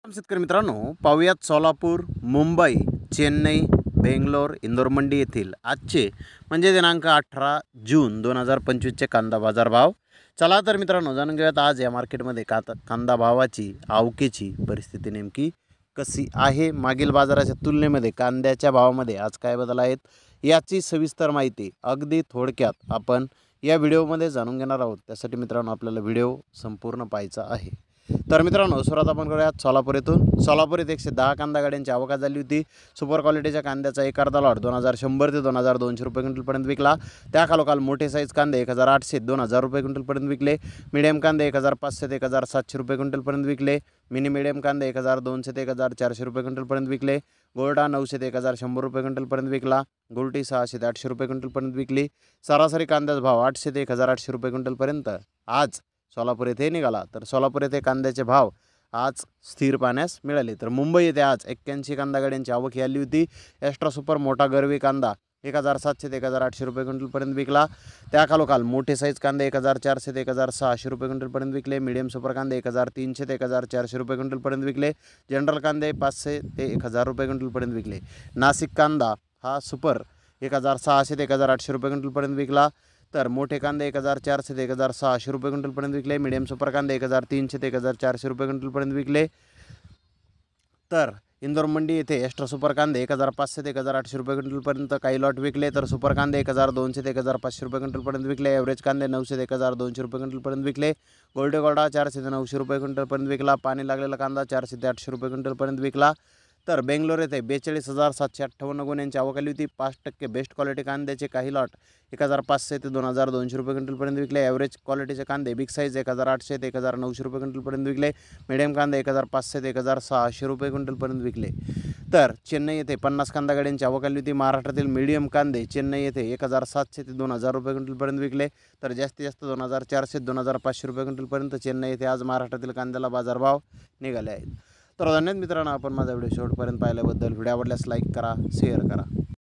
शेतकरी मित्रांनो, पाहुयात सोलापूर, मुंबई, चेन्नई, बेंगलोर, इंदोर मंडी येथील आजचे म्हणजे दिनांक 18 जून 2025चे कांदा बाजार भाव. चला तर मित्रांनो, जाणून घेऊयात आज या मार्केटमध्ये कांदा भावाची आवकेची परिस्थिती नेमकी कशी आहे. मागील बाजाराच्या तुलनेमध्ये कांद्याच्या भावामध्ये आज काय बदल आहेत याची सविस्तर माहिती अगदी थोडक्यात आपण या व्हिडिओमध्ये जाणून घेणार आहोत. त्यासाठी मित्रांनो आपल्याला व्हिडिओ संपूर्ण पाहायचा आहे. तर मित्रांनो, सुरुवात आपण करूयात सोलापूर येथून. सोलापूर येथे 110 कांदा गाड्यांची आवक झाली होती. सुपर क्वालिटीच्या कांद्याचा एक अर्धा लॉट 2100 ते 2200 रुपये क्विंटलपर्यंत विकला. त्याखालोखाल मोठे साईज कांदे 1800 ते 2000 रुपये क्विंटलपर्यंत विकले. मीडियम कांदे 1500 ते 1700 रुपये क्विंटलपर्यंत विकले. मिनी मीडियम कांदे 1200 ते 1400 रुपये क्विंटलपर्यंत विकले. गोल्डा 900 ते 1100 रुपये क्विंटलपर्यंत विकला. गोल्टी 600 ते 800 रुपये क्विंटलपर्यंत विकली. सरासरी कांद्याचा भाव 800 ते 1800 रुपये क्विंटलपर्यंत आज सोलापूर येथे निघाला. तर सोलापूर येथे कांद्याचे भाव आज स्थिर पाहण्यास मिळाले. तर मुंबई येथे आज 81 कांदा गाड्यांची आवक आली होती. एक्स्ट्रा सुपर मोठा गरवी कांदा 1700 ते 1800 रुपये क्विंटलपर्यंत विकला. त्याखालोखाल मोठे साईज कांदे 1400 ते 1600 रुपये क्विंटलपर्यंत विकले. मीडियम सुपर कांदे 1300 ते 1400 रुपये क्विंटलपर्यंत विकले. जनरल कांदे 500 ते 1000 रुपये क्विंटलपर्यंत विकले. नाशिक कांदा हा सुपर 1600 ते 1800 रुपये क्विंटलपर्यंत विकला. तर मोठे कांदे 1400 ते 1600 रुपये क्विंटलपर्यंत विकले. मीडियम सुपर कांदे 1300 ते 1400 रुपये क्विंटलपर्यंत विकले. तर इंदोर मंडी येथे एक्स्ट्रा सुपर कांदे 1500 ते 1800 रुपये क्विंटलपर्यंत काही लॉट विकले. तर सुपर कांदे 1200 ते 1500 रुपये क्विंटलपर्यंत विकले. ॲव्हरेज कांदे 900 ते 1200 रुपये क्विंटलपर्यंत विकले. गोल्डा 400 ते 900 रुपये क्विंटलपर्यंत विकला. पाणी लागलेला कांदा 400 ते 800 रुपये क्विंटलपर्यंत विकला. तर बेंगलोर येथे 42,758 गुन्ह्यांची आवक आली होती. 5% बेस्ट क्वालिटी कांद्याचे काही लॉट 1500 ते 2200 रुपये क्विंटलपर्यंत विकले. ॲव्हरेज क्वालिटीचे कांदे बिग साईज 1800 ते 1900 रुपये क्विंटलपर्यंत विकले. मीडियम कांदे 1500 ते 1600 रुपये क्विंटलपर्यंत विकले. तर चेन्नई येथे 50 कांदा गाड्यांची आवक आली होती. महाराष्ट्रातील मीडियम कांदे चेन्नई येथे 1700 ते 2000 रुपये क्विंटलपर्यंत विकले. तर जास्तीत जास्त 2400 ते 2500 रुपये क्विंटलपर्यंत चेन्नई येथे आज महाराष्ट्रातील कांद्याला बाजारभाव निघाले आहेत. तर धन्यवाद मित्रांनो, आपण माझा व्हिडिओ शेवटपर्यंत पाहिल्याबद्दल. व्हिडिओ आवडल्यास लाईक करा, शेअर करा.